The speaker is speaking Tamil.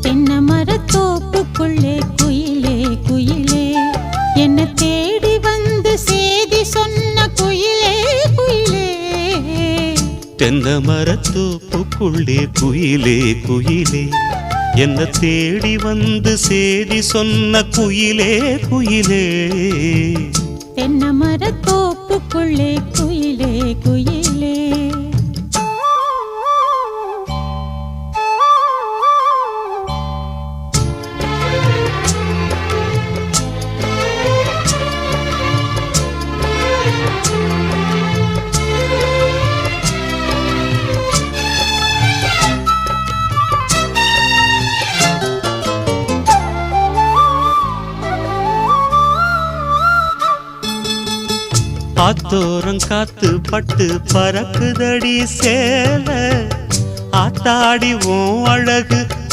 தென்னை மரத்தோப்புக்குள்ளே குயிலே குயிலே என்ன தேடி வந்து சேதி சொன்ன குயிலே குயிலே. தென்னை மரத்தோப்புக்குள்ளே குயிலே குயிலே என்ன தேடி வந்து சேதி சொன்ன குயிலே குயிலே. தென்னை மரத்தோப்புக்குள்ளே குயிலே குயிலே. ஆத்தோரம் காத்து பட்டு பறக்குதடி சேல ஆத்தாடி ஓ அழகு